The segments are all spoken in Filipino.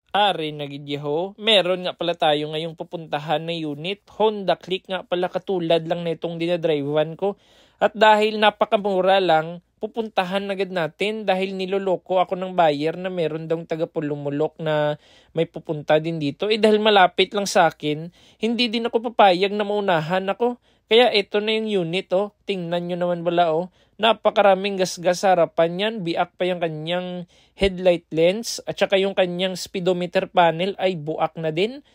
Ari na gidyaho. Meron nga pala tayo ngayong pupuntahan na unit. Honda Click nga pala, katulad lang na itong dinadrivean ko. At dahil napakamura lang, pupuntahan agad natin dahil niloloko ako ng buyer na meron daw taga-Pulumulok na may pupunta din dito. Dahil malapit lang sa akin, hindi din ako papayag na maunahan ako. Kaya ito na yung unit, oh. Tingnan nyo naman bala, oh. Napakaraming gasgas sa harapan yan. Biak pa yung kanyang headlight lens at saka yung kanyang speedometer panel ay buak na din.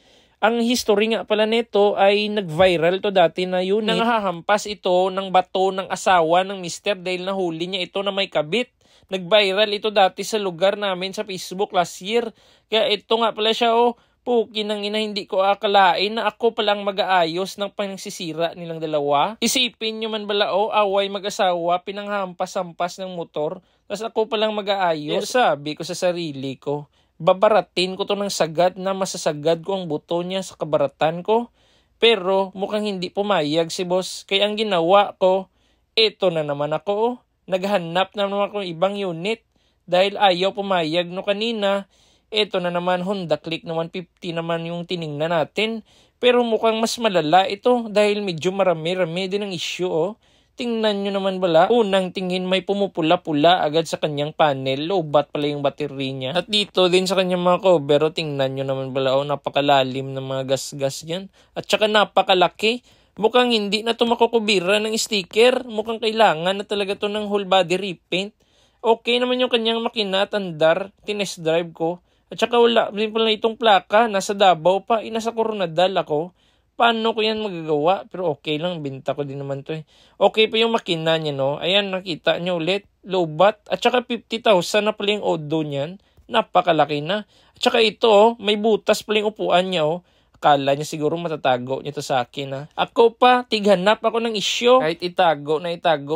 Ang history nga pala nito ay nag-viral to dati na unit. Nangahampas ito ng bato ng asawa ng mister dahil nahuli niya ito na may kabit. Nag-viral ito dati sa lugar namin sa Facebook last year. Kaya ito nga pala siya, oh. Puki nang ina, hindi ko akalain na ako palang mag-aayos ng panagsisira nilang dalawa. Isipin nyo man bala, oh, away mag-asawa, pinanghampas-hampas ng motor, tapos ako palang mag-aayos. Sabi ko sa sarili ko, babaratin ko to ng sagad na masasagad ko ang buto niya sa kabaratan ko. Pero mukhang hindi pumayag si boss. Kaya ang ginawa ko, ito na naman ako, oh. Naghanap na naman ako ng ibang unit dahil ayaw pumayag no kanina. Ito na naman, Honda Click na 150 naman yung tiningnan natin. Pero mukhang mas malala ito dahil medyo marami-rami din ang issue, oh. Tingnan nyo naman bala. Unang tingin may pumupula-pula agad sa kanyang panel. Low-bat pala yung battery niya. At dito din sa kanyang mga cover, tingnan nyo naman bala, oh, napakalalim ng mga gas-gas yan. At saka napakalaki. Mukhang hindi na ito makukubira ng sticker. Mukhang kailangan na talaga ito ng whole body repaint. Okay naman yung kanyang makina at andar. Tinest drive ko. At saka wala din pala itong plaka. Nasa Davao pa. Nasa Coronadal ako. Paano ko yan magagawa? Pero okay lang. Binta ko din naman to, eh. Okay pa yung makina niya, no? Ayan, nakita nyo ulit. Low bat. At saka 50,000 na pala yung odo niyan. Napakalaki na. At saka ito, oh, may butas pala yung upuan niya, oh. Akala niya siguro matatago niya to sa akin, ha. Ako pa, tighanap ako ng issue. Kahit itago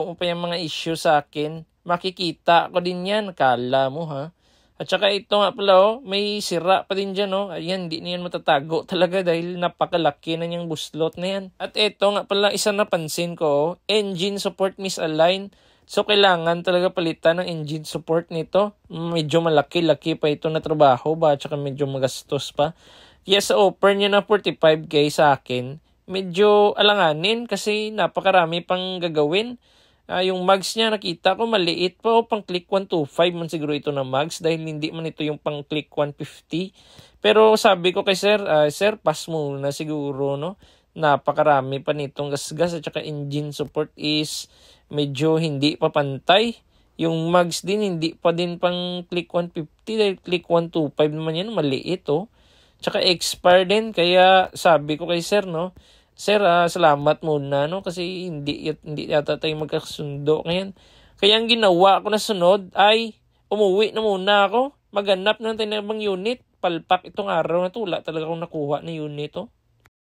mo pa yung mga issue sa akin. Makikita ko din yan. Akala mo, ha. At saka ito nga pala, oh, may sira pa din dyan, oh. Ayan, hindi niyan matatago talaga dahil napakalaki na niyang buslot na yan. At ito nga pala, isa napansin ko, oh, engine support misaligned. So, kailangan talaga palitan ng engine support nito. Medyo malaki-laki pa ito na trabaho ba? At saka medyo magastos pa. Kaya sa offer niya na 45k sa akin, medyo alanganin kasi napakarami pang gagawin. Yung mags niya nakita ko maliit pa, o pang click 125 man siguro ito na mags dahil hindi man ito yung pang click 150. Pero sabi ko kay sir, sir, pass muna siguro, no? Napakarami pa nitong gasgas at saka engine support is medyo hindi pa pantay. Yung mags din hindi pa din pang click 150 dahil click 125 naman yan, maliit, oh. Tsaka expire din, kaya sabi ko kay sir, no? Sir, salamat muna, no? Kasi hindi yata tayo magkasundo ngayon. Kaya ang ginawa ko na sunod ay umuwi na muna ako. Maghanap na tayo ng ibang unit. Palpak itong araw na to. Wala talaga akong nakuha na unit, oh.